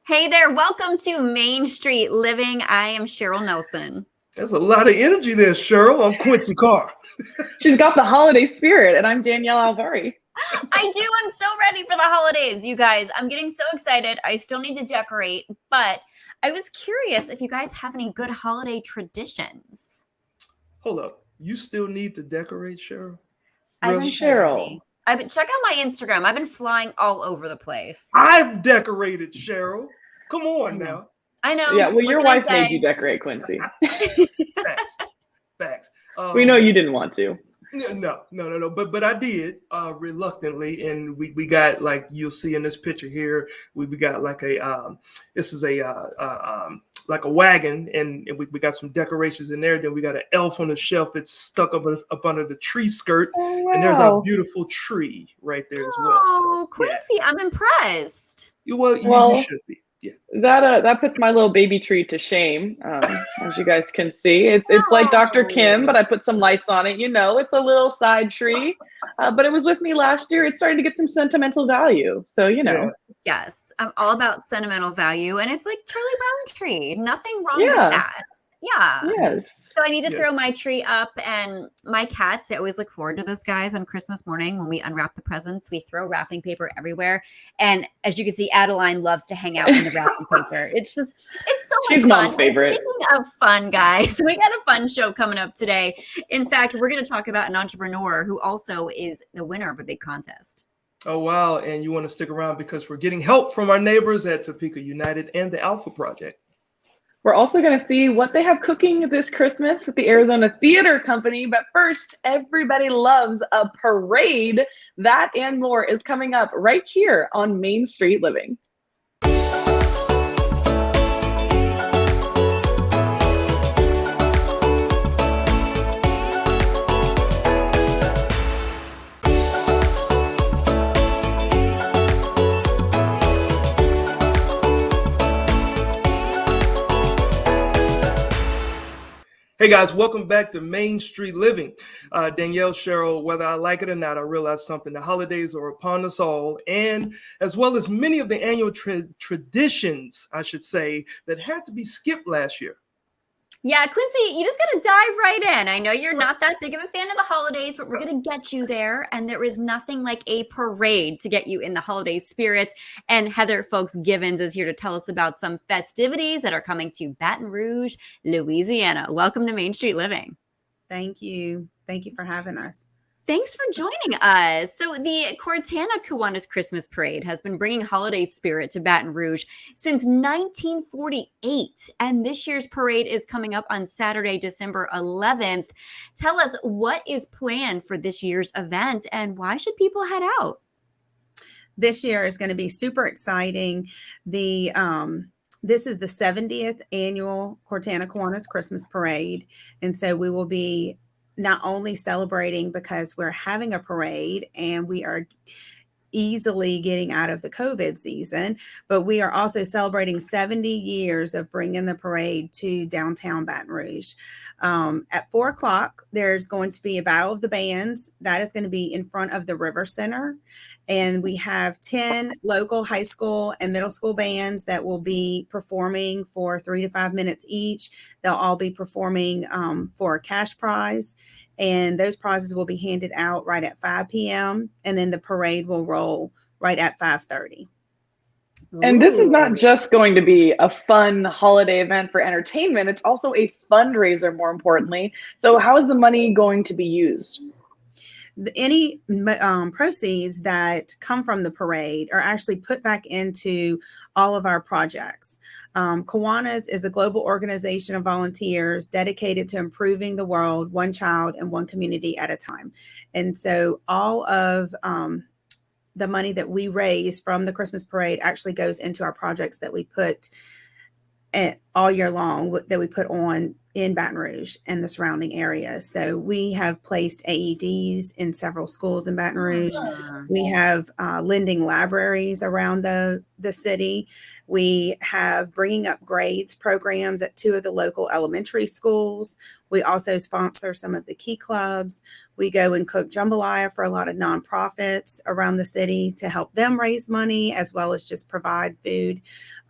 Hey there, welcome to Main Street Living. I am Cheryl Nelson. There's a lot of energy there, Cheryl. I'm Quincy Carr. She's got the holiday spirit, and I'm Danielle Alvari. I do. I'm so ready for the holidays, you guys. I'm getting so excited. I still need to decorate, but I was curious if you guys have any good holiday traditions. Hold up. You still need to decorate, Cheryl? I've been Cheryl. busy. Check out my Instagram. I've been flying all over the place. I've decorated, Cheryl. Come on now. I know. Yeah, well, What your can I wife made say? you decorate, Quincy. Facts. We know you didn't want to. No. But I did reluctantly, and we got, like you'll see in this picture here, we got like this is like a wagon, and we got some decorations in there. Then we got an elf on the shelf. It's stuck up under the tree skirt, Oh, wow. and there's a beautiful tree right there as well. Oh, So, Quincy, I'm impressed. Well, you should be. Yeah. That puts my little baby tree to shame, as you guys can see. It's like Dr. Kim, but I put some lights on it. You know, it's a little side tree, but it was with me last year. It's starting to get some sentimental value, so you know. Yeah. Yes, I'm all about sentimental value, and it's like Charlie Brown tree. Nothing wrong with Yeah. that. Yeah. Yes. So I need to throw Yes. my tree up, and my cats, they always look forward to this, guys, on Christmas morning when we unwrap the presents. We throw wrapping paper everywhere. And as you can see, Adeline loves to hang out in the wrapping paper. It's so She's much Mom's fun. favorite. And speaking of fun, guys, we got a fun show coming up today. In fact, we're going to talk about an entrepreneur who also is the winner of a big contest. Oh, wow. And you want to stick around because we're getting help from our neighbors at Topeka United and the Alpha Project. We're also going to see what they have cooking this Christmas with the Arizona Theater Company. But first, everybody loves a parade. That and more is coming up right here on Main Street Living. Hey guys, welcome back to Main Street Living. Danielle, Cheryl, whether I like it or not, I realize something. The holidays are upon us all, and as well as many of the annual traditions, I should say, that had to be skipped last year. Yeah, Quincy, you just got to dive right in. I know you're not that big of a fan of the holidays, but we're going to get you there. And there is nothing like a parade to get you in the holiday spirit. And Heather Folks Givens is here to tell us about some festivities that are coming to Baton Rouge, Louisiana. Welcome to Main Street Living. Thank you. Thank you for having us. Thanks for joining us. So the Cortana Kiwanis Christmas Parade has been bringing holiday spirit to Baton Rouge since 1948. And this year's parade is coming up on Saturday, December 11th. Tell us what is planned for this year's event and why should people head out? This year is going to be super exciting. This is the 70th annual Cortana Kiwanis Christmas Parade. And so we will be not only celebrating because we're having a parade and we are easily getting out of the COVID season, but we are also celebrating 70 years of bringing the parade to downtown Baton Rouge. At 4:00, there's going to be a Battle of the Bands. That is going to be in front of the River Center. And we have 10 local high school and middle school bands that will be performing for 3 to 5 minutes each. They'll all be performing for a cash prize. And those prizes will be handed out right at 5 p.m. And then the parade will roll right at 5:30. And this is not just going to be a fun holiday event for entertainment. It's also a fundraiser, more importantly. So how is the money going to be used? Any proceeds that come from the parade are actually put back into all of our projects. Kiwanis is a global organization of volunteers dedicated to improving the world, one child and one community at a time. And so all of the money that we raise from the Christmas parade actually goes into our projects that we put all year long that we put on in Baton Rouge and the surrounding areas. So we have placed AEDs in several schools in Baton Rouge. We have lending libraries around the city. We have bringing up grades programs at 2 of the local elementary schools. We also sponsor some of the key clubs. We go and cook jambalaya for a lot of nonprofits around the city to help them raise money, as well as just provide food.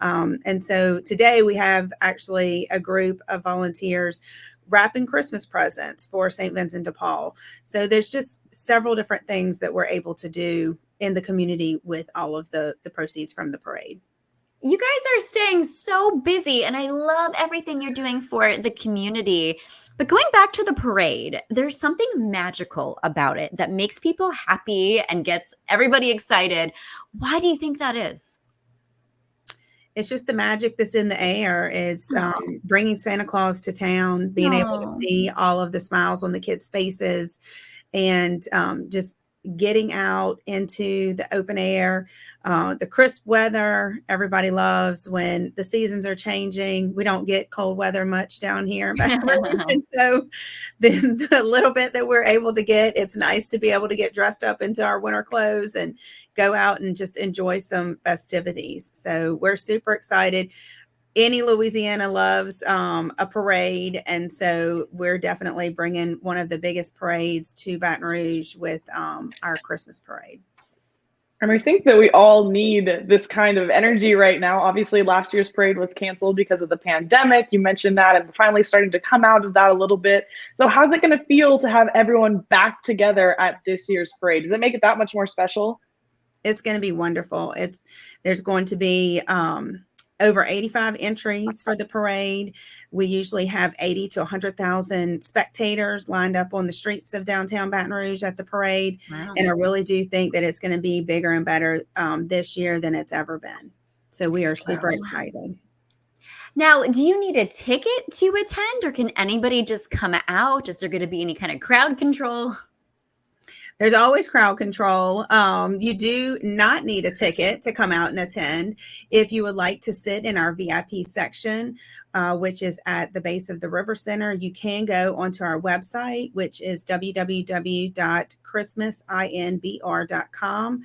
And so today we have actually a group of volunteers wrapping Christmas presents for St. Vincent de Paul. So there's just several different things that we're able to do in the community with all of the proceeds from the parade. You guys are staying so busy, and I love everything you're doing for the community. But going back to the parade, there's something magical about it that makes people happy and gets everybody excited. Why do you think that is? It's just the magic that's in the air. It's bringing Santa Claus to town, being able to see all of the smiles on the kids' faces, and just getting out into the open air, the crisp weather. Everybody loves when the seasons are changing. We don't get cold weather much down here, and so the little bit that we're able to get, it's nice to be able to get dressed up into our winter clothes and go out and just enjoy some festivities. So we're super excited. Any Louisiana loves a parade, and so we're definitely bringing one of the biggest parades to Baton Rouge with our Christmas parade. And I think that we all need this kind of energy right now. Obviously, last year's parade was canceled because of the pandemic. You mentioned that, and we're finally starting to come out of that a little bit. So how's it going to feel to have everyone back together at this year's parade? Does it make it that much more special? It's going to be wonderful. There's going to be over 85 entries for the parade. We usually have 80 to 100,000 spectators lined up on the streets of downtown Baton Rouge at the parade. Wow. And I really do think that it's going to be bigger and better this year than it's ever been. So we are super excited. Now, do you need a ticket to attend, or can anybody just come out? Is there going to be any kind of crowd control? There's always crowd control. You do not need a ticket to come out and attend. If you would like to sit in our VIP section, which is at the base of the River Center, you can go onto our website, which is www.christmasinbr.com,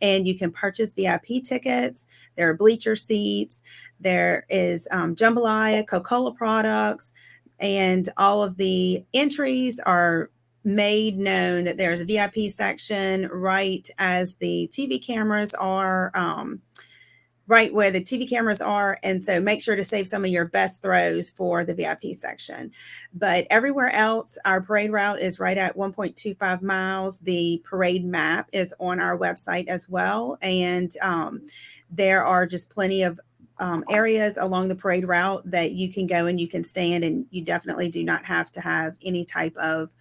and you can purchase VIP tickets. There are bleacher seats. There is jambalaya, Coca-Cola products, and all of the entries are made known that there's a VIP section right as the TV cameras are, right where the TV cameras are. And so make sure to save some of your best throws for the VIP section. But everywhere else, our parade route is right at 1.25 miles. The parade map is on our website as well. And there are just plenty of areas along the parade route that you can go and you can stand, and you definitely do not have to have any type of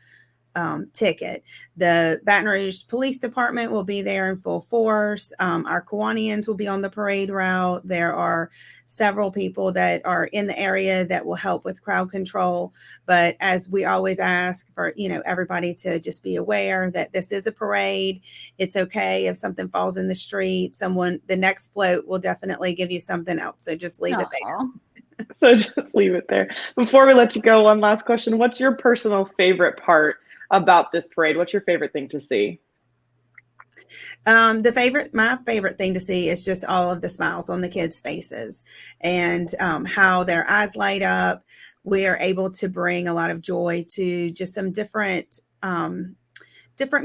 ticket. The Baton Rouge Police Department will be there in full force. Our Kiwanians will be on the parade route. There are several people that are in the area that will help with crowd control. But as we always ask for, everybody to just be aware that this is a parade. It's okay if something falls in the street. The next float will definitely give you something else. So just leave it there. So just leave it there. Before we let you go, one last question. What's your personal favorite part about this parade? What's your favorite thing to see? My favorite thing to see is just all of the smiles on the kids' faces, and how their eyes light up. We are able to bring a lot of joy to just some different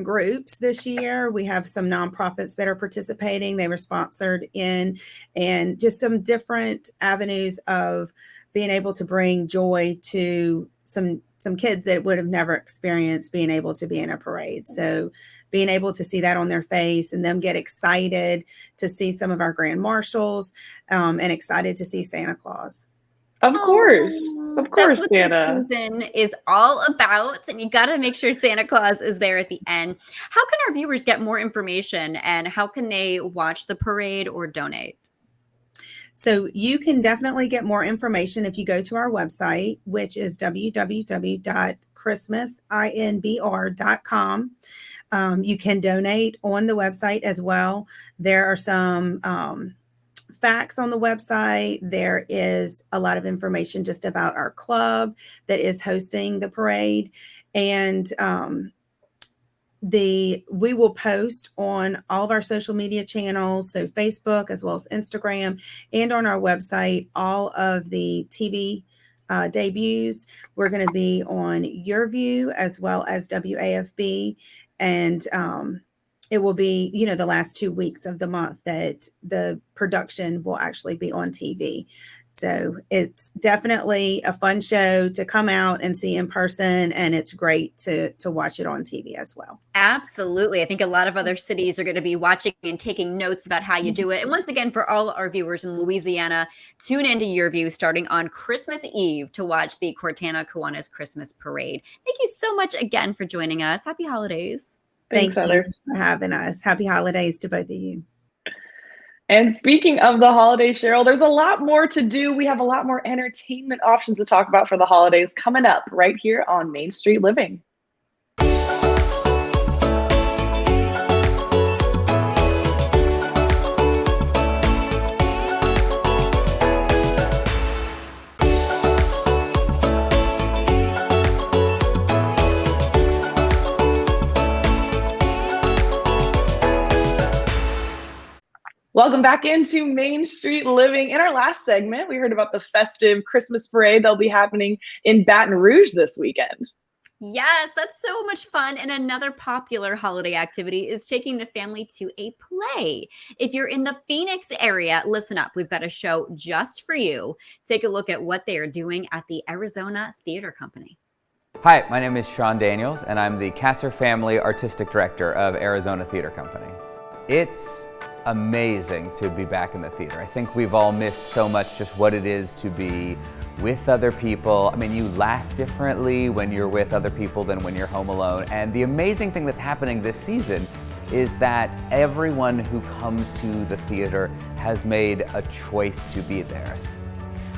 groups this year. We have some nonprofits that are participating. They were sponsored in, and just some different avenues of being able to bring joy to some kids that would have never experienced being able to be in a parade. So being able to see that on their face and them get excited to see some of our grand marshals, and excited to see Santa Claus. Of course, that's what Santa. This season is all about, and you got to make sure Santa Claus is there at the end. How can our viewers get more information, and how can they watch the parade or donate? So you can definitely get more information if you go to our website, which is www.christmasinbr.com. You can donate on the website as well. There are some facts on the website. There is a lot of information just about our club that is hosting the parade. And we will post on all of our social media channels, so Facebook as well as Instagram, and on our website, all of the TV debuts. We're going to be on Your View as well as WAFB, and it will be, the last 2 weeks of the month that the production will actually be on TV. So it's definitely a fun show to come out and see in person, and it's great to watch it on TV as well. Absolutely. I think a lot of other cities are going to be watching and taking notes about how you do it. And once again, for all our viewers in Louisiana, tune into Your View starting on Christmas Eve to watch the Cortana Kiwanis Christmas Parade. Thank you so much again for joining us. Happy holidays. Thanks, Thank Heather. you for having us. Happy holidays to both of you. And speaking of the holidays, Cheryl, there's a lot more to do. We have a lot more entertainment options to talk about for the holidays coming up right here on Main Street Living. Welcome back into Main Street Living. In our last segment, we heard about the festive Christmas parade that'll be happening in Baton Rouge this weekend. Yes, that's so much fun. And another popular holiday activity is taking the family to a play. If you're in the Phoenix area, listen up. We've got a show just for you. Take a look at what they are doing at the Arizona Theater Company. Hi, my name is Sean Daniels, and I'm the Kasser Family Artistic Director of Arizona Theater Company. It's amazing to be back in the theater. I think we've all missed so much just what it is to be with other people. I mean, you laugh differently when you're with other people than when you're home alone. And the amazing thing that's happening this season is that everyone who comes to the theater has made a choice to be there.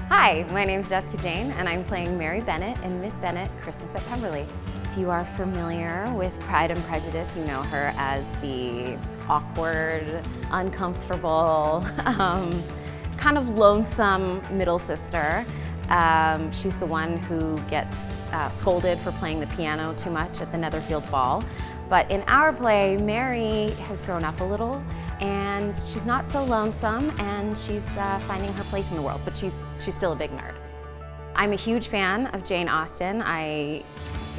Hi, my name's Jessica Jane, and I'm playing Mary Bennet in Miss Bennet, Christmas at Pemberley. If you are familiar with Pride and Prejudice, you know her as the awkward, uncomfortable, kind of lonesome middle sister. She's the one who gets scolded for playing the piano too much at the Netherfield Ball. But in our play, Mary has grown up a little, and she's not so lonesome, and she's finding her place in the world, but she's still a big nerd. I'm a huge fan of Jane Austen.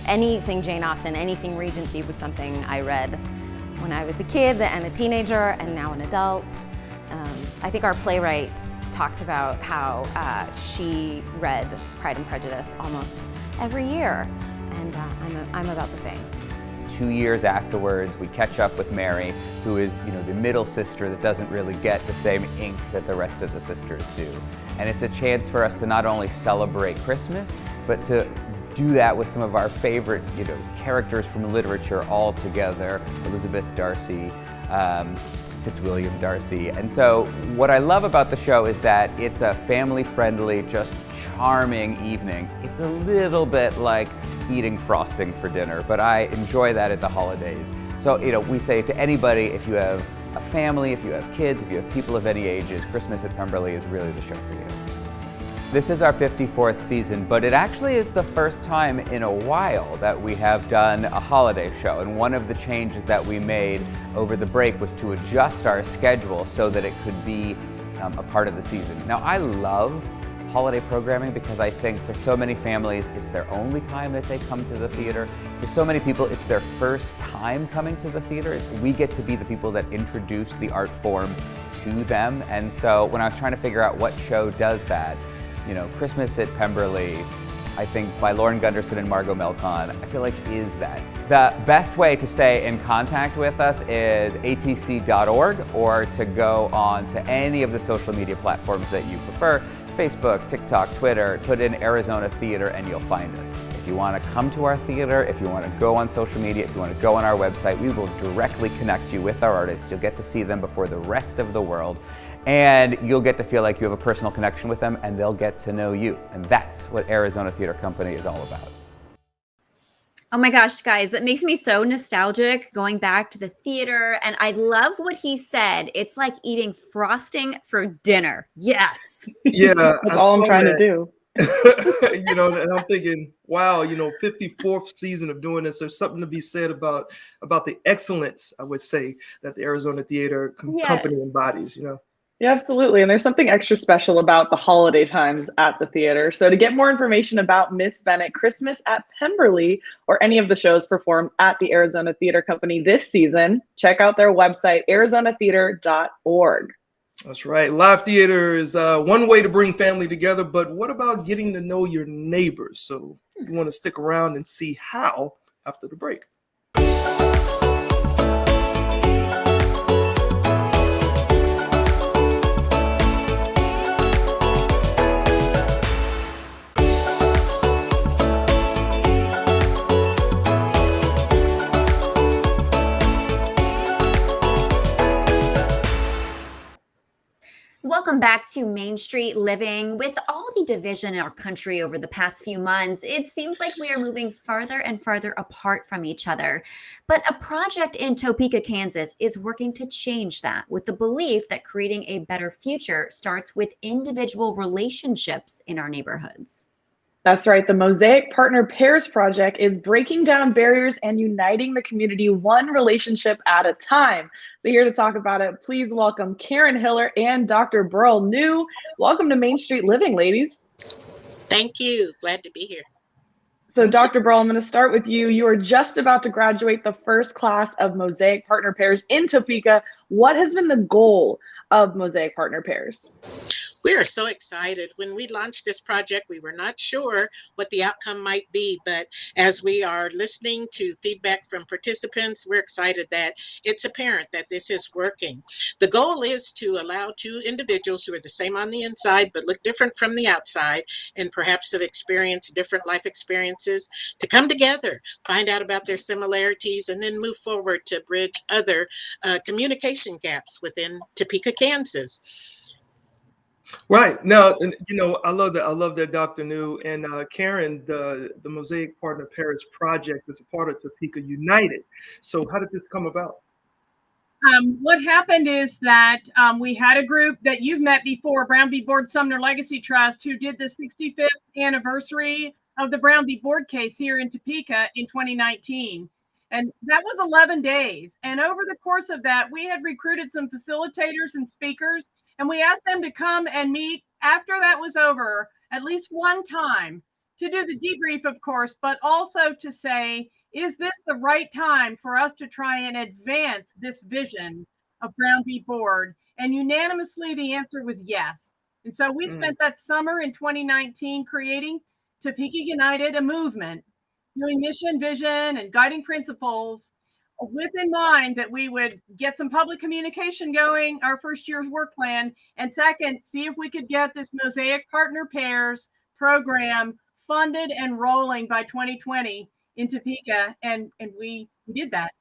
Anything Jane Austen, anything Regency was something I read when I was a kid and a teenager and now an adult. I think our playwright talked about how she read Pride and Prejudice almost every year, and I'm about the same. 2 years afterwards, we catch up with Mary, who is, the middle sister that doesn't really get the same ink that the rest of the sisters do. And it's a chance for us to not only celebrate Christmas, but to do that with some of our favorite, characters from literature all together. Elizabeth Darcy, Fitzwilliam Darcy. And so what I love about the show is that it's a family-friendly, just charming evening. It's a little bit like eating frosting for dinner, but I enjoy that at the holidays. So, we say to anybody, if you have a family, if you have kids, if you have people of any ages, Christmas at Pemberley is really the show for you. This is our 54th season, but it actually is the first time in a while that we have done a holiday show. And one of the changes that we made over the break was to adjust our schedule so that it could be a part of the season. Now, I love holiday programming because I think for so many families, it's their only time that they come to the theater. For so many people, it's their first time coming to the theater. We get to be the people that introduce the art form to them. And so when I was trying to figure out what show does that, Christmas at Pemberley, I think by Lauren Gunderson and Margot Melcon, I feel like is that. The best way to stay in contact with us is atc.org or to go on to any of the social media platforms that you prefer. Facebook, TikTok, Twitter, put in Arizona Theater and you'll find us. If you want to come to our theater, if you want to go on social media, if you want to go on our website, we will directly connect you with our artists. You'll get to see them before the rest of the world, and you'll get to feel like you have a personal connection with them, and they'll get to know you. And that's what Arizona Theater Company is all about. Oh my gosh, guys, that makes me so nostalgic going back to the theater. And I love what he said. It's like eating frosting for dinner. Yes. Yeah, That's I all I'm saw trying to that. do. And I'm thinking, wow, 54th season of doing this. There's something to be said about the excellence, I would say, that the Arizona Theater Company Yes. embodies. Yeah, absolutely. And there's something extra special about the holiday times at the theater. So to get more information about Miss Bennet Christmas at Pemberley or any of the shows performed at the Arizona Theater Company this season, check out their website, arizonatheater.org. That's right. Live theater is one way to bring family together, but what about getting to know your neighbors? So you want to stick around and see how after the break. Welcome back to Main Street Living. With all the division in our country over the past few months, it seems like we are moving farther and farther apart from each other. But a project in Topeka, Kansas is working to change that with the belief that creating a better future starts with individual relationships in our neighborhoods. That's right. The Mosaic Partner Pairs project is breaking down barriers and uniting the community one relationship at a time. So here to talk about it, please welcome Karen Hiller and Dr. Beryl New. Welcome to Main Street Living, ladies. Thank you. Glad to be here. So Dr. Beryl, I'm going to start with you. You are just about to graduate the first class of Mosaic Partner Pairs in Topeka. What has been the goal of Mosaic Partner Pairs? We are so excited. When we launched this project, we were not sure what the outcome might be, but as we are listening to feedback from participants, we're excited that it's apparent that this is working. The goal is to allow two individuals who are the same on the inside but look different from the outside and perhaps have experienced different life experiences to come together, find out about their similarities, and then move forward to bridge other communication gaps within Topeka, Kansas. Right now, and, I love that. I love that, Dr. New and Karen. The Mosaic Partner Pairs project is a part of Topeka United. So, how did this come about? What happened is that we had a group that you've met before, Brown v. Board Sumner Legacy Trust, who did the 65th anniversary of the Brown v. Board case here in Topeka in 2019. And that was 11 days. And over the course of that, we had recruited some facilitators and speakers, and we asked them to come and meet after that was over at least one time to do the debrief, of course, but also to say, is this the right time for us to try and advance this vision of Brown v. Board? And unanimously, the answer was yes. And so we spent that summer in 2019 creating Topeka United, a movement, doing mission, vision, and guiding principles with in mind that we would get some public communication going, our first year's work plan, and second, see if we could get this Mosaic Partner Pairs program funded and rolling by 2020 in Topeka, and we did that.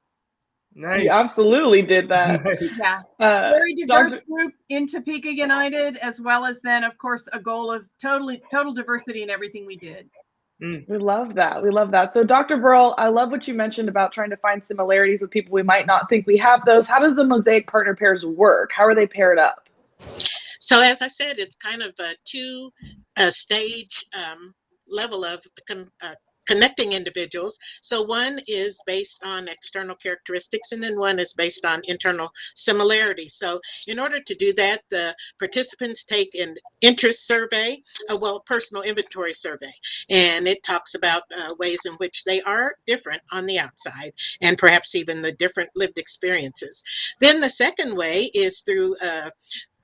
Nice. You absolutely did that. Nice. Yeah. Very diverse group in Topeka United, as well as then, of course, a goal of total diversity in everything we did. We love that. We love that. So Dr. Beryl, I love what you mentioned about trying to find similarities with people we might not think we have those. How does the Mosaic Partner Pairs work? How are they paired up? So as I said, it's kind of a two-stage level of connecting individuals. So one is based on external characteristics, and then one is based on internal similarities. So in order to do that, the participants take an interest survey, personal inventory survey, and it talks about ways in which they are different on the outside and perhaps even the different lived experiences. Then the second way is through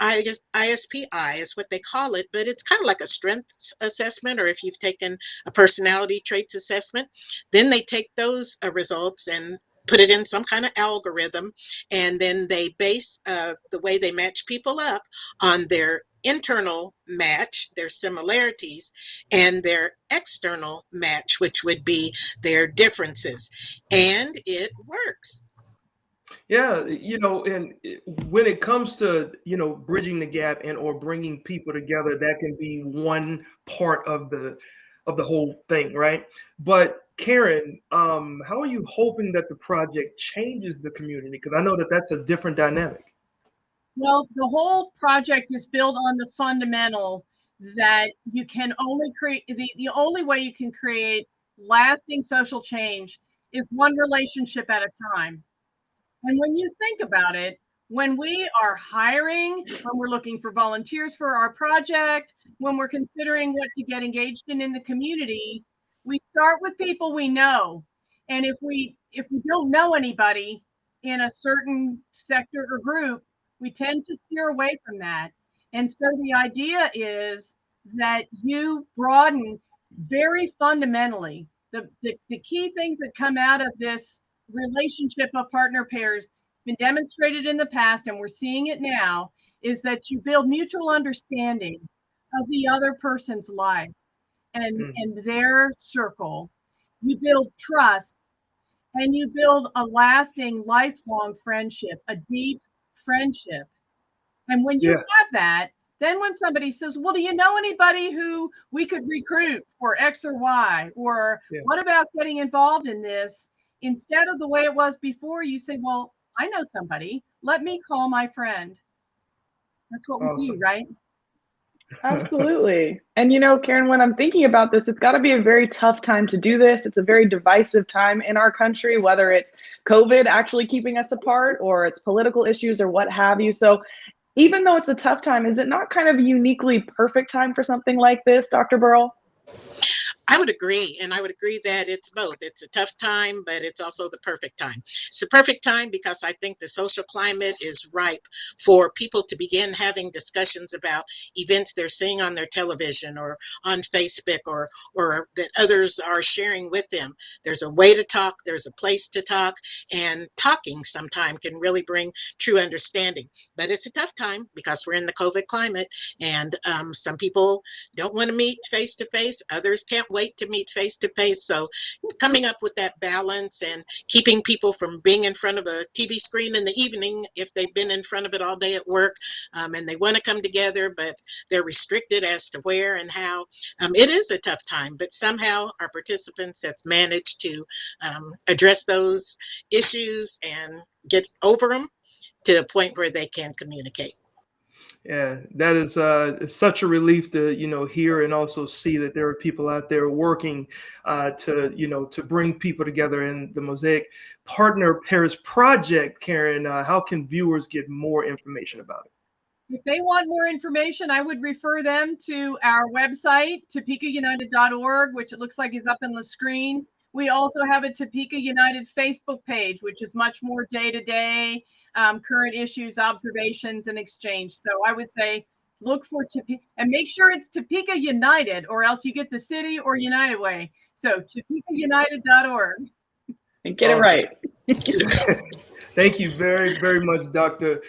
ISPI is what they call it, but it's kind of like a strengths assessment, or if you've taken a personality traits assessment, then they take those results and put it in some kind of algorithm, and then they base the way they match people up on their internal match, their similarities, and their external match, which would be their differences. And it works. Yeah, and when it comes to, bridging the gap and or bringing people together, that can be one part of the whole thing, right? But Karen, how are you hoping that the project changes the community? Because I know that that's a different dynamic. Well, the whole project is built on the fundamental that you can only create the only way you can create lasting social change is one relationship at a time. And when you think about it, when we are hiring, when we're looking for volunteers for our project, when we're considering what to get engaged in the community, we start with people we know. And if we don't know anybody in a certain sector or group, we tend to steer away from that. And so the idea is that you broaden very fundamentally the key things that come out of this relationship of partner pairs been demonstrated in the past, and we're seeing it now, is that you build mutual understanding of the other person's life and their circle. You build trust, and you build a lasting, lifelong friendship, a deep friendship. And when you have that, then when somebody says, well, do you know anybody who we could recruit for X or Y? Or what about getting involved in this? Instead of the way it was before, you say, well, I know somebody. Let me call my friend. That's what we do, right? Absolutely. And Karen, when I'm thinking about this, it's got to be a very tough time to do this. It's a very divisive time in our country, whether it's COVID actually keeping us apart or it's political issues or what have you. So even though it's a tough time, is it not kind of a uniquely perfect time for something like this, Dr. Beryl? I would agree. And I would agree that it's both. It's a tough time, but it's also the perfect time. It's the perfect time because I think the social climate is ripe for people to begin having discussions about events they're seeing on their television or on Facebook or that others are sharing with them. There's a way to talk. There's a place to talk. And talking sometime can really bring true understanding. But it's a tough time because we're in the COVID climate. And some people don't want to meet face to face. Others can't wait to meet face to face. So coming up with that balance and keeping people from being in front of a TV screen in the evening if they've been in front of it all day at work and they want to come together, but they're restricted as to where and how. It is a tough time, but somehow our participants have managed to address those issues and get over them to the point where they can communicate. Yeah, that is it's such a relief to hear and also see that there are people out there working to bring people together in the Mosaic Partner Pairs project. Karen, how can viewers get more information about it? If they want more information, I would refer them to our website, topekaunited.org, which it looks like is up on the screen. We also have a Topeka United Facebook page, which is much more day-to-day, current issues, observations, and exchange. So I would say look for Topeka and make sure it's Topeka United, or else you get the city or United Way. So topekaunited.org. And get it right. Thank you very, very much, Dr.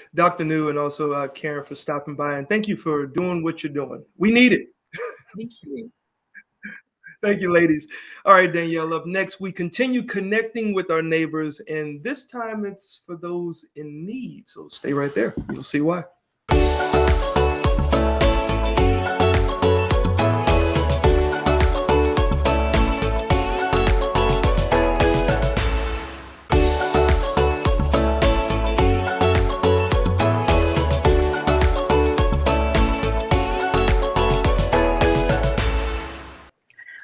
New, and also Karen, for stopping by. And thank you for doing what you're doing. We need it. Thank you. Thank you, ladies. All right, Danielle, up next, we continue connecting with our neighbors, and this time it's for those in need. So stay right there. You'll see why.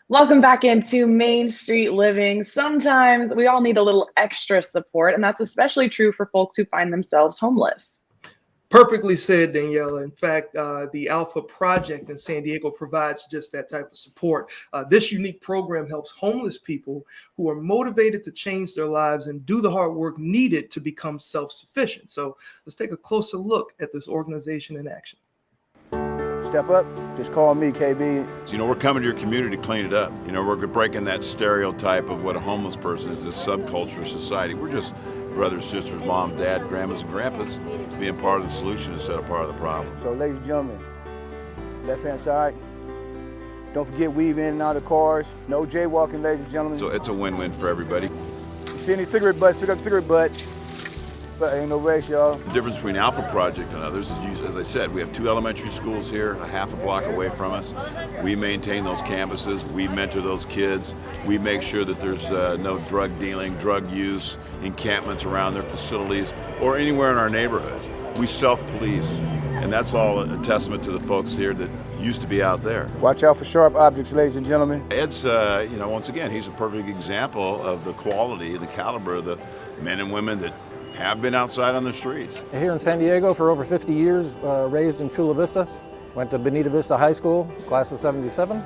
Welcome back into Main Street Living. Sometimes we all need a little extra support, and that's especially true for folks who find themselves homeless. Perfectly said, Daniela. In fact, the Alpha Project in San Diego provides just that type of support. This unique program helps homeless people who are motivated to change their lives and do the hard work needed to become self-sufficient. So let's take a closer look at this organization in action. Step up, just call me, KB. So, we're coming to your community to clean it up. We're breaking that stereotype of what a homeless person is, this subculture of society. We're just brothers, sisters, mom, dad, grandmas, and grandpas being part of the solution instead of part of the problem. So, ladies and gentlemen, left-hand side, don't forget weave in and out of cars. No jaywalking, ladies and gentlemen. So it's a win-win for everybody. You see any cigarette butts, pick up cigarette butts. but ain't no race, y'all. The difference between Alpha Project and others is, as I said, we have 2 elementary schools here, a half a block away from us. We maintain those campuses. We mentor those kids. We make sure that there's no drug dealing, drug use, encampments around their facilities, or anywhere in our neighborhood. We self-police, and that's all a testament to the folks here that used to be out there. Watch out for sharp objects, ladies and gentlemen. Ed's, once again, he's a perfect example of the quality, the caliber of the men and women that have been outside on the streets. Here in San Diego for over 50 years, raised in Chula Vista, went to Bonita Vista High School, class of 77,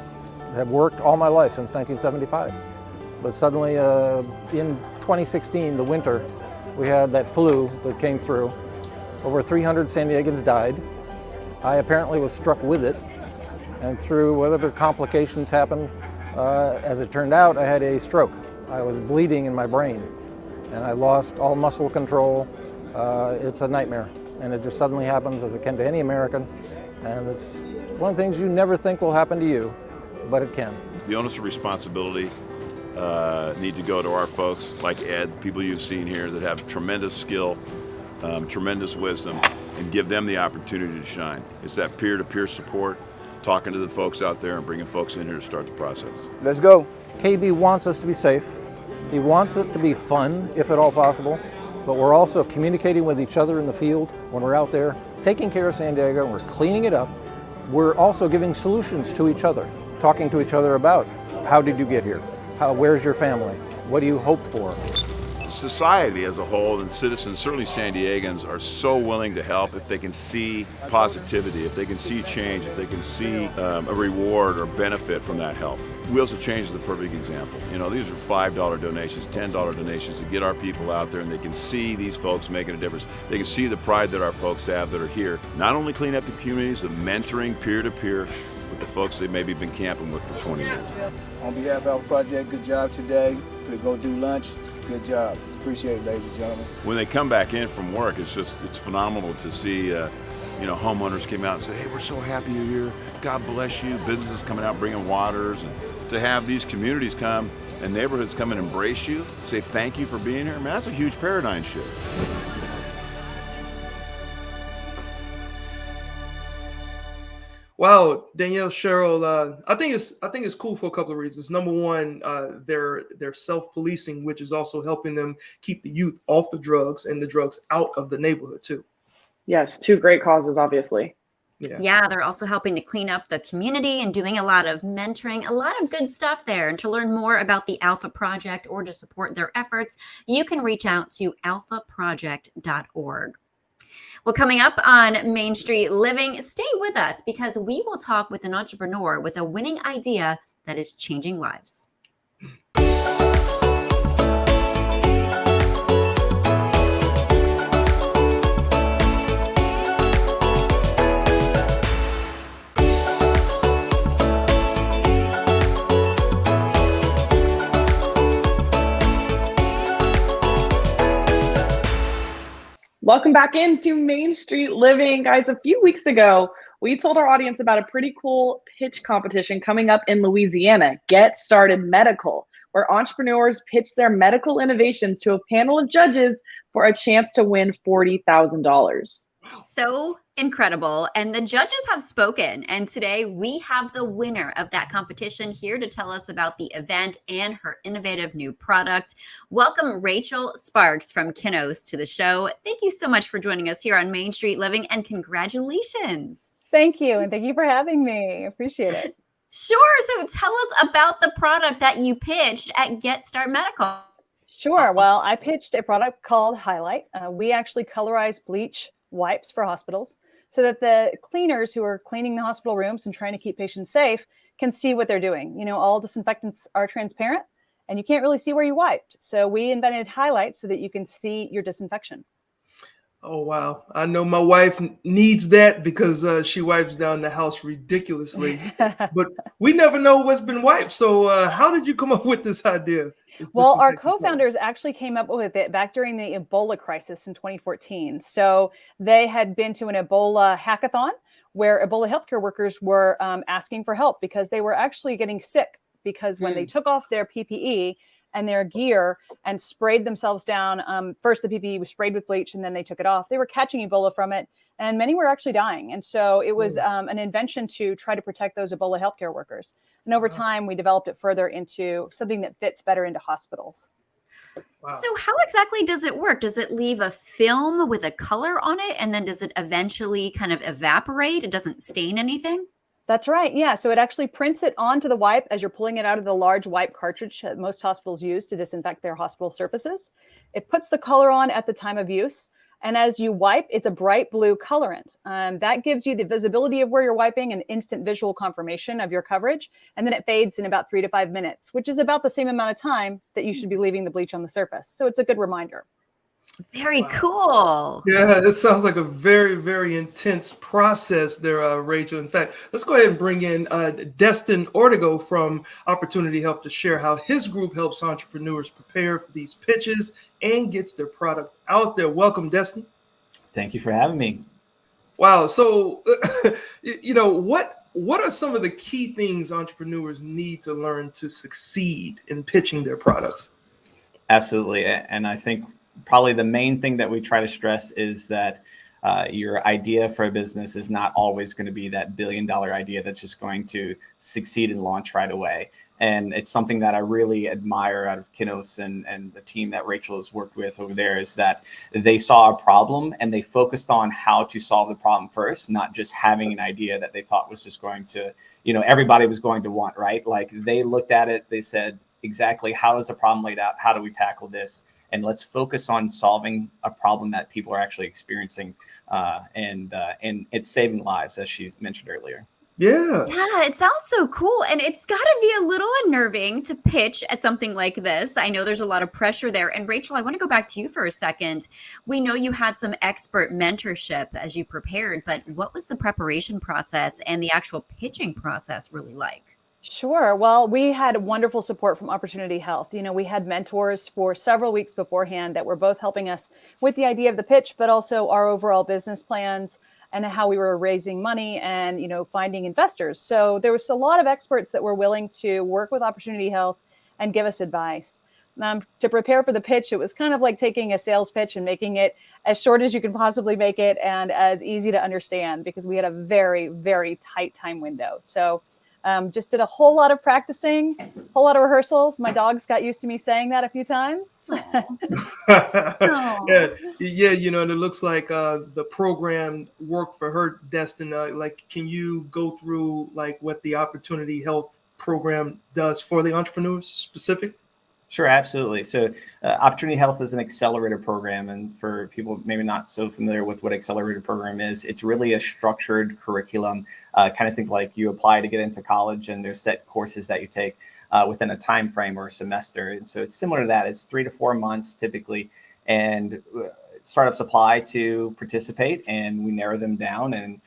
have worked all my life since 1975. But suddenly in 2016, the winter, we had that flu that came through. Over 300 San Diegans died. I apparently was struck with it, and through whatever complications happened, as it turned out, I had a stroke. I was bleeding in my brain, and I lost all muscle control. It's a nightmare, and it just suddenly happens, as it can to any American, and it's one of the things you never think will happen to you, but it can. The onus of responsibility need to go to our folks like Ed, people you've seen here that have tremendous skill, tremendous wisdom, and give them the opportunity to shine. It's that peer-to-peer support, talking to the folks out there and bringing folks in here to start the process. Let's go. KB wants us to be safe. He wants it to be fun, if at all possible, but we're also communicating with each other in the field when we're out there, taking care of San Diego, and we're cleaning it up. We're also giving solutions to each other, talking to each other about how did you get here? Where's your family? What do you hope for? Society as a whole and citizens, certainly San Diegans, are so willing to help if they can see positivity, if they can see change, if they can see a reward or benefit from that help. Wheels of Change is the perfect example. You know, these are $5 donations, $10 donations to get our people out there, and they can see these folks making a difference. They can see the pride that our folks have that are here, not only cleaning up the communities, but mentoring peer-to-peer with the folks they've maybe been camping with for 20 years. On behalf of Alpha Project, good job today. For the Go Do Lunch, good job. Appreciate it, ladies and gentlemen. When they come back in from work, it's phenomenal to see, homeowners came out and say, hey, we're so happy you're here. God bless you. Businesses coming out bringing waters. And to have these communities come and neighborhoods come and embrace you, say thank you for being here, man, that's a huge paradigm shift. Wow, Danielle, Cheryl, I think it's cool for a couple of reasons. Number one, they're self-policing, which is also helping them keep the youth off the drugs and the drugs out of the neighborhood too. Yes, 2 great causes, obviously. Yeah, they're also helping to clean up the community and doing a lot of mentoring, a lot of good stuff there. And to learn more about the Alpha Project or to support their efforts, you can reach out to alphaproject.org. Well, coming up on Main Street Living, stay with us because we will talk with an entrepreneur with a winning idea that is changing lives. Welcome back into Main Street Living. Guys, a few weeks ago, we told our audience about a pretty cool pitch competition coming up in Louisiana, Get Started Medical, where entrepreneurs pitch their medical innovations to a panel of judges for a chance to win $40,000. So incredible. And the judges have spoken. And today we have the winner of that competition here to tell us about the event and her innovative new product. Welcome, Rachel Sparks from Kinos to the show. Thank you so much for joining us here on Main Street Living, and congratulations. Thank you. And thank you for having me. Appreciate it. Sure. So tell us about the product that you pitched at Get Start Medical. Sure. Well, I pitched a product called Highlight. We actually colorize bleach wipes for hospitals so that the cleaners who are cleaning the hospital rooms and trying to keep patients safe can see what they're doing. You know, all disinfectants are transparent and you can't really see where you wiped. So we invented Highlight so that you can see your disinfection. Oh, wow. I know my wife needs that because she wipes down the house ridiculously, but we never know what's been wiped. So how did you come up with this idea? Well, our co-founders actually came up with it back during the Ebola crisis in 2014. So they had been to an Ebola hackathon where Ebola healthcare workers were asking for help because they were actually getting sick because when they took off their PPE, and their gear and sprayed themselves down. First, the PPE was sprayed with bleach, and then they took it off. They were catching Ebola from it, and many were actually dying. And so it was an invention to try to protect those Ebola healthcare workers. And over time, we developed it further into something that fits better into hospitals. Wow. So how exactly does it work? Does it leave a film with a color on it, and then does it eventually kind of evaporate? It doesn't stain anything? That's right. Yeah. So it actually prints it onto the wipe as you're pulling it out of the large wipe cartridge that most hospitals use to disinfect their hospital surfaces. It puts the color on at the time of use. And as you wipe, it's a bright blue colorant. That gives you the visibility of where you're wiping and instant visual confirmation of your coverage. And then it fades in about 3 to 5 minutes, which is about the same amount of time that you should be leaving the bleach on the surface. So it's a good reminder. Very cool. Yeah, it sounds like a very, very intense process there, Rachel. In fact, let's go ahead and bring in Destin Ortego from Opportunity Health to share how his group helps entrepreneurs prepare for these pitches and gets their product out there. Welcome, Destin. Thank you for having me. Wow. So, what are some of the key things entrepreneurs need to learn to succeed in pitching their products? Absolutely. And I think probably the main thing that we try to stress is that your idea for a business is not always going to be that $1 billion idea that's just going to succeed and launch right away. And it's something that I really admire out of Kinos and the team that Rachel has worked with over there, is that they saw a problem and they focused on how to solve the problem first, not just having an idea that they thought was just going to, everybody was going to want, right? Like they looked at it, they said, exactly, how is the problem laid out? How do we tackle this? And let's focus on solving a problem that people are actually experiencing, and it's saving lives, as she mentioned earlier. Yeah. Yeah, it sounds so cool. And it's got to be a little unnerving to pitch at something like this. I know there's a lot of pressure there. And Rachel, I want to go back to you for a second. We know you had some expert mentorship as you prepared, but what was the preparation process and the actual pitching process really like? Sure. Well, we had wonderful support from Opportunity Health. We had mentors for several weeks beforehand that were both helping us with the idea of the pitch, but also our overall business plans and how we were raising money and, finding investors. So there was a lot of experts that were willing to work with Opportunity Health and give us advice. To prepare for the pitch, it was kind of like taking a sales pitch and making it as short as you can possibly make it and as easy to understand, because we had a very, very tight time window. So just did a whole lot of practicing, a whole lot of rehearsals. My dogs got used to me saying that a few times. Yeah, and it looks like the program worked for her, Destin. Can you go through what the Opportunity Health program does for the entrepreneurs specific? Sure, absolutely. So Opportunity Health is an accelerator program. And for people maybe not so familiar with what accelerator program is, it's really a structured curriculum, kind of think like you apply to get into college and there's set courses that you take within a time frame or a semester. And so it's similar to that. It's 3 to 4 months typically. And startups apply to participate and we narrow them down and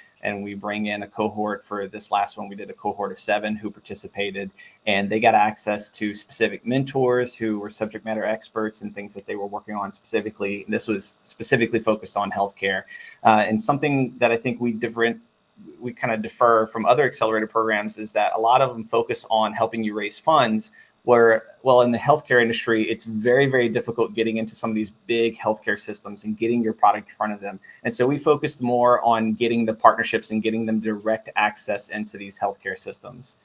we bring in a cohort. For this last one, we did a cohort of 7 who participated, and they got access to specific mentors who were subject matter experts and things that they were working on specifically. And this was specifically focused on healthcare. And something that I think we kind of defer from other accelerator programs is that a lot of them focus on helping you raise funds, where, well, in the healthcare industry, it's very, very difficult getting into some of these big healthcare systems and getting your product in front of them. And so we focused more on getting the partnerships and getting them direct access into these healthcare systems.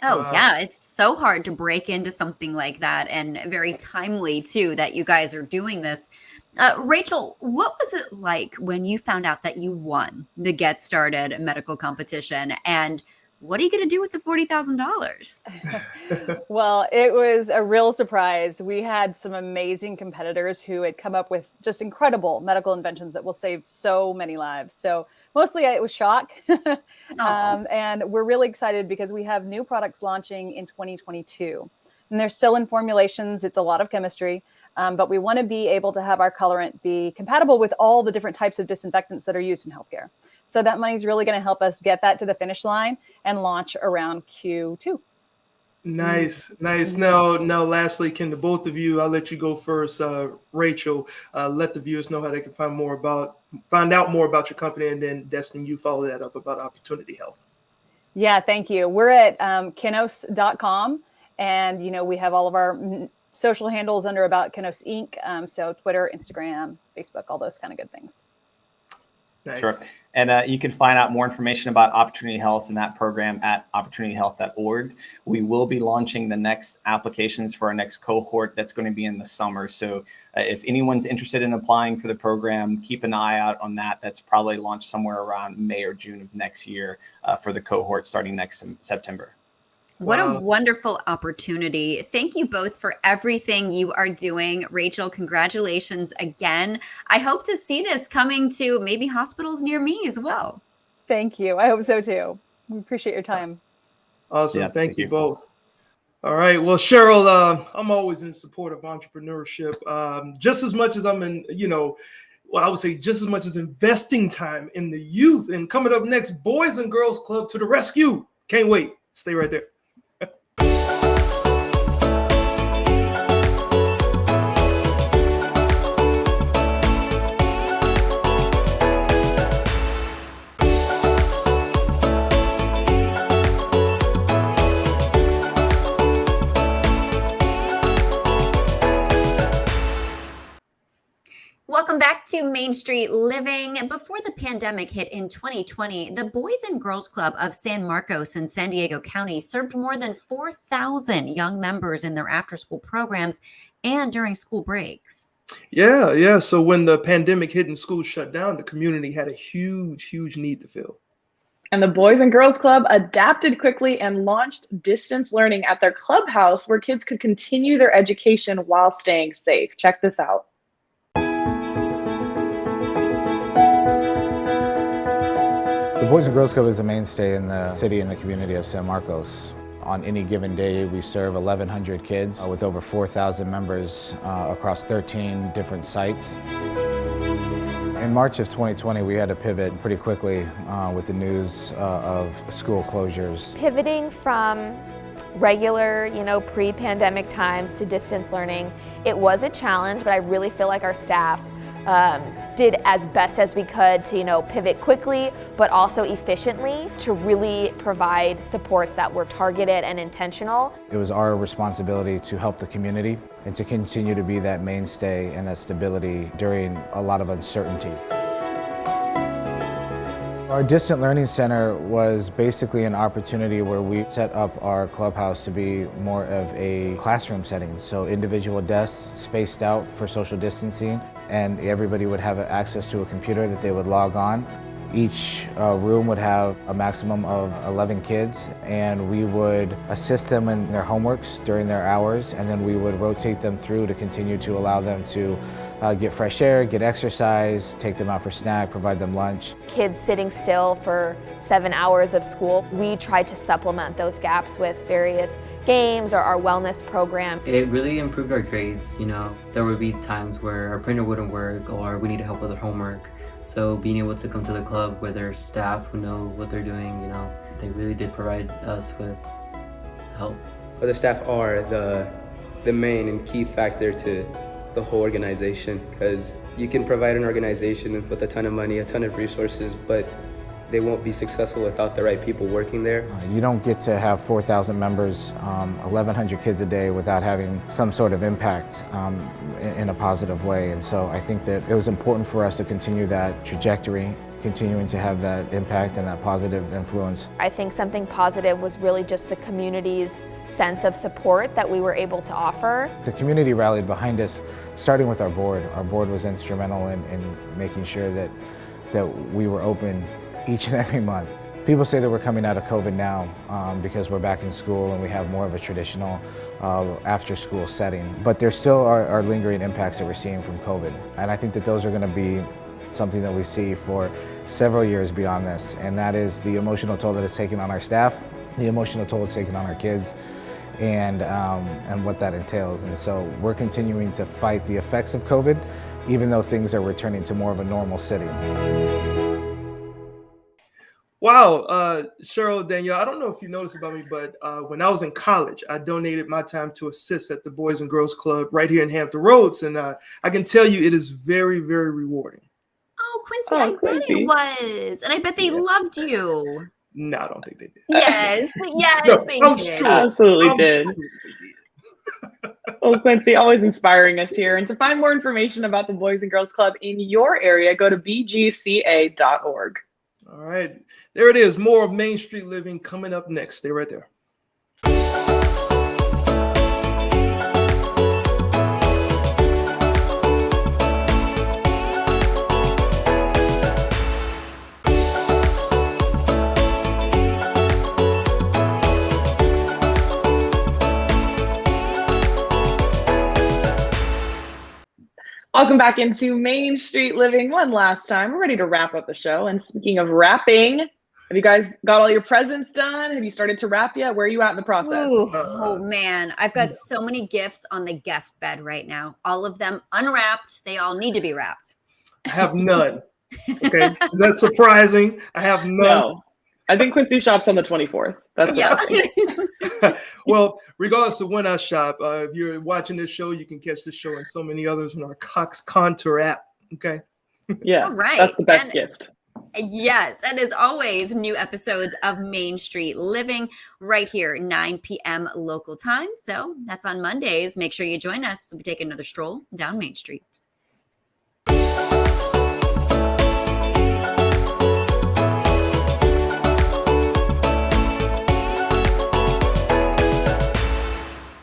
Oh, yeah. It's so hard to break into something like that, and very timely, too, that you guys are doing this. Rachel, what was it like when you found out that you won the Get Started medical competition? And what are you going to do with the $40,000? Well, it was a real surprise. We had some amazing competitors who had come up with just incredible medical inventions that will save so many lives. So mostly it was shock. And we're really excited because we have new products launching in 2022. And they're still in formulations. It's a lot of chemistry. But we want to be able to have our colorant be compatible with all the different types of disinfectants that are used in healthcare. So that money is really going to help us get that to the finish line and launch around Q2. Nice. Now, lastly, can the both of you, I'll let you go first, Rachel, let the viewers know how they can find out more about your company, and then Destin, you follow that up about Opportunity Health. Yeah, thank you. We're at kinos.com. And, we have all of our social handles under About Kenos Inc. So Twitter, Instagram, Facebook, all those kind of good things. Nice. Sure. And you can find out more information about Opportunity Health and that program at opportunityhealth.org. We will be launching the next applications for our next cohort that's going to be in the summer. So if anyone's interested in applying for the program, keep an eye out on that. That's probably launched somewhere around May or June of next year for the cohort starting next September. What a wonderful opportunity. Thank you both for everything you are doing. Rachel, congratulations again. I hope to see this coming to maybe hospitals near me as well. Thank you. I hope so too. We appreciate your time. Awesome. Yeah, thank you both. All right. Well, Cheryl, I'm always in support of entrepreneurship. Just as much as I'm in, I would say just as much as investing time in the youth. And coming up next, Boys and Girls Club to the rescue. Can't wait. Stay right there. Welcome back to Main Street Living. Before the pandemic hit in 2020, the Boys and Girls Club of San Marcos in San Diego County served more than 4,000 young members in their after-school programs and during school breaks. Yeah. So when the pandemic hit and schools shut down, the community had a huge need to fill. And the Boys and Girls Club adapted quickly and launched distance learning at their clubhouse where kids could continue their education while staying safe. Check this out. The Boys and Girls Club is a mainstay in the city and the community of San Marcos. On any given day, we serve 1,100 kids with over 4,000 members across 13 different sites. In March of 2020, we had to pivot pretty quickly with the news of school closures. Pivoting from regular, pre-pandemic times to distance learning, it was a challenge, but I really feel like our staff did as best as we could to, pivot quickly, but also efficiently to really provide supports that were targeted and intentional. It was our responsibility to help the community and to continue to be that mainstay and that stability during a lot of uncertainty. Our Distant Learning Center was basically an opportunity where we set up our clubhouse to be more of a classroom setting. So individual desks spaced out for social distancing, and everybody would have access to a computer that they would log on. Each room would have a maximum of 11 kids, and we would assist them in their homeworks during their hours, and then we would rotate them through to continue to allow them to get fresh air, get exercise, take them out for snack, provide them lunch. Kids sitting still for 7 hours of school, we tried to supplement those gaps with various games or our wellness program. It really improved our grades. There would be times where our printer wouldn't work or we need help with our homework. So being able to come to the club where there's staff who know what they're doing, they really did provide us with help. The staff are the main and key factor to the whole organization, because you can provide an organization with a ton of money, a ton of resources, but they won't be successful without the right people working there. You don't get to have 4,000 members, 1,100 kids a day without having some sort of impact in a positive way. And so I think that it was important for us to continue that trajectory, continuing to have that impact and that positive influence. I think something positive was really just the community's sense of support that we were able to offer. The community rallied behind us, starting with our board. Our board was instrumental in making sure that we were open each and every month. People say that we're coming out of COVID now because we're back in school and we have more of a traditional after-school setting. But there still are lingering impacts that we're seeing from COVID. And I think that those are going to be something that we see for several years beyond this. And that is the emotional toll that it's taking on our staff, the emotional toll it's taking on our kids, and what that entails. And so we're continuing to fight the effects of COVID, even though things are returning to more of a normal city. Wow, Cheryl, Danielle, I don't know if you noticed about me, but when I was in college, I donated my time to assist at the Boys and Girls Club right here in Hampton Roads. And I can tell you it is very, very rewarding. Oh, Quincy, I bet it was. And I bet they loved you. No, I don't think they did. Yes, No, they I'm did. sure. Absolutely I'm did. sure they did. Well, Quincy, always inspiring us here. And to find more information about the Boys and Girls Club in your area, go to bgca.org. All right. There it is. More of Main Street Living coming up next. Stay right there. Welcome back into Main Street Living one last time. We're ready to wrap up the show. And speaking of wrapping, have you guys got all your presents done? Have you started to wrap yet? Where are you at in the process? Ooh, oh man, I've got so many gifts on the guest bed right now. All of them unwrapped. They all need to be wrapped. I have none. Okay. Is that surprising? I have none. No. I think Quincy shops on the 24th. That's Well, regardless of when I shop, if you're watching this show, you can catch this show and so many others on our Cox Contour app. Okay. Yeah. All right. That's the best gift. Yes. And as always, new episodes of Main Street Living right here, 9 p.m. local time. So that's on Mondays. Make sure you join us as we take another stroll down Main Street.